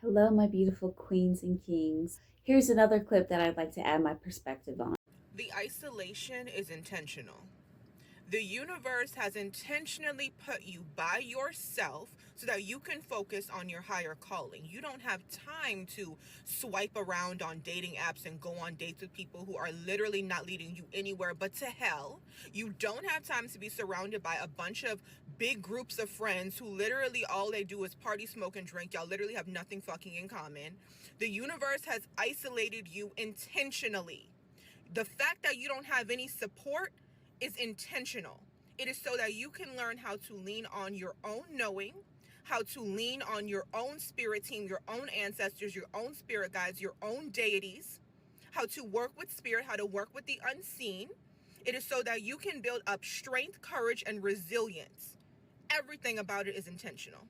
Hello, my beautiful queens and kings. Here's another clip that I'd like to add my perspective on. The isolation is intentional. The universe has intentionally put you by yourself so that you can focus on your higher calling. You don't have time to swipe around on dating apps and go on dates with people who are literally not leading you anywhere but to hell. You don't have time to be surrounded by a bunch of big groups of friends who literally all they do is party, smoke, and drink. Y'all literally have nothing fucking in common. The universe has isolated you intentionally. The fact that you don't have any support is intentional. It is so that you can learn how to lean on your own knowing, how to lean on your own spirit team, your own ancestors, your own spirit guides, your own deities, how to work with spirit, how to work with the unseen. It is so that you can build up strength, courage, and resilience. Everything about it is intentional.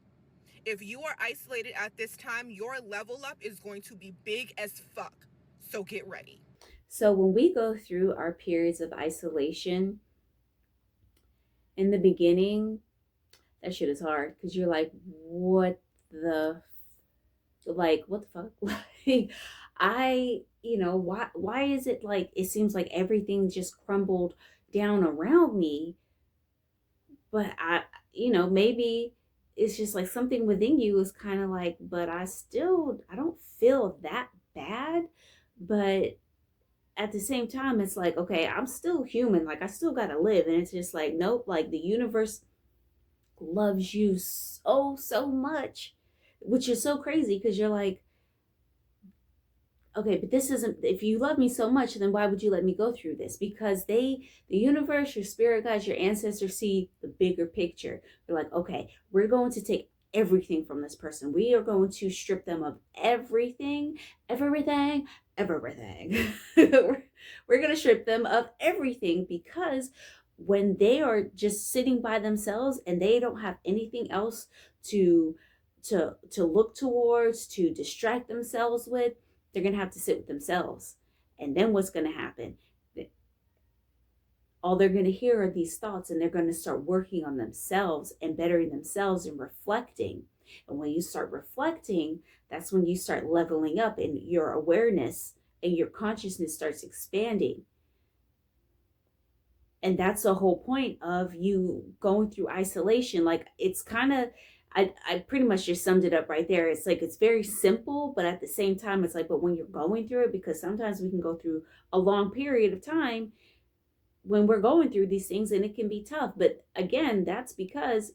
If you are isolated at this time, your level up is going to be big as fuck. So get ready. So, when we go through our periods of isolation in the beginning, that shit is hard because you're like, the, what the fuck? Like, why is it like it seems like everything just crumbled down around me? But maybe it's just like something within you is kind of like, but I don't feel that bad. But at the same time, it's like, okay, I'm still human. Like, I still got to live. And it's just like, nope, like the universe loves you so much, which is so crazy because you're like, okay, but this isn't, if you love me so much, then why would you let me go through this? Because the universe, your spirit guides, your ancestors see the bigger picture. They're like, okay, we're going to take everything from this person. We are going to strip them of everything. We're going to strip them of everything because when they are just sitting by themselves and they don't have anything else to look towards, to distract themselves with, they're going to have to sit with themselves. And then what's going to happen? All they're going to hear are these thoughts, and they're going to start working on themselves and bettering themselves and reflecting. And when you start reflecting, that's when you start leveling up and your awareness and your consciousness starts expanding. And that's the whole point of you going through isolation. Like, it's kind of, I pretty much just summed it up right there. It's like, it's very simple, but at the same time, it's like, but when you're going through it, because sometimes we can go through a long period of time when we're going through these things and it can be tough. But again, that's because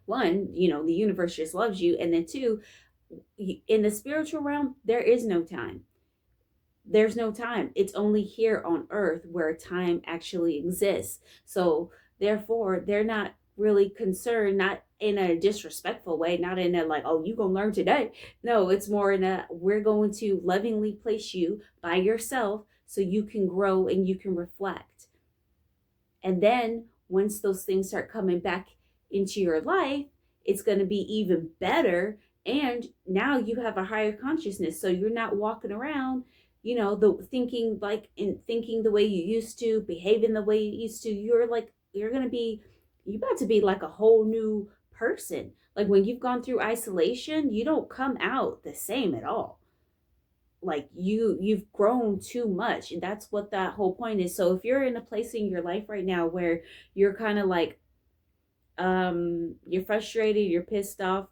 one, the universe just loves you. And then two, in the spiritual realm, there is no time. There's no time. It's only here on earth where time actually exists. So therefore, they're not really concerned, not in a disrespectful way, not in a like, oh, you gonna learn today. No, it's more in a, we're going to lovingly place you by yourself so you can grow and you can reflect. And then once those things start coming back into your life, it's going to be even better. And now you have a higher consciousness. So you're not walking around, the thinking the way you used to, behaving the way you used to. You're going to be, you're about to be like a whole new person. Like when you've gone through isolation, you don't come out the same at all. Like you've grown too much, and that's what that whole point is. So if you're in a place in your life right now where you're kind of like you're frustrated, you're pissed off,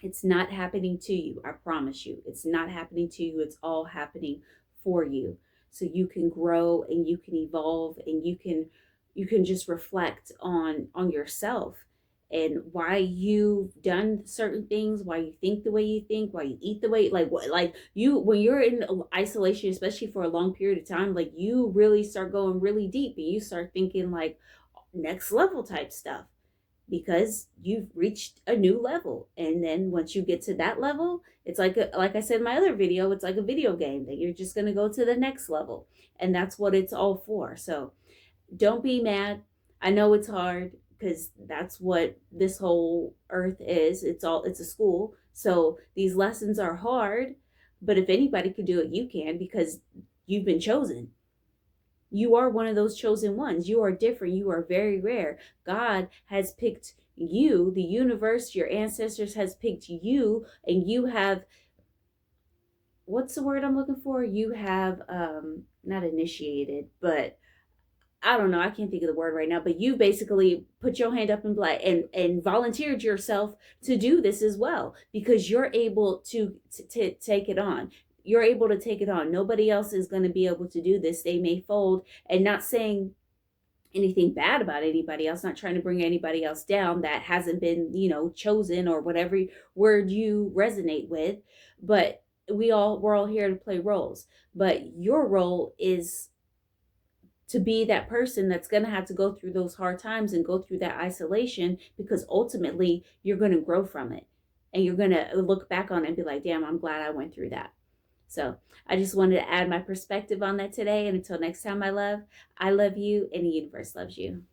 it's not happening to you. I promise you, it's not happening to you. It's all happening for you, so you can grow and you can evolve and you can just reflect on yourself and why you've done certain things, why you think the way you think, why you eat the way, like what, like you, when you're in isolation, especially for a long period of time, like you really start going really deep and you start thinking like next level type stuff because you've reached a new level. And then once you get to that level, it's like I said in my other video, it's like a video game that you're just going to go to the next level. And that's what it's all for. So don't be mad. I know it's hard because that's what this whole earth is. It's a school. So these lessons are hard, but if anybody could do it, you can, because you've been chosen. You are one of those chosen ones. You are different. You are very rare. God has picked you. The universe, your ancestors has picked you, and you have what's the word I'm looking for? You have not initiated, but I don't know. I can't think of the word right now, but you basically put your hand up and black and volunteered yourself to do this as well because you're able to take it on. You're able to take it on. Nobody else is going to be able to do this. They may fold, and not saying anything bad about anybody else, not trying to bring anybody else down that hasn't been, chosen or whatever word you resonate with, but we're all here to play roles. But your role is to be that person that's going to have to go through those hard times and go through that isolation because ultimately you're going to grow from it and you're going to look back on it and be like, damn, I'm glad I went through that. So I just wanted to add my perspective on that today. And until next time, I love you and the universe loves you.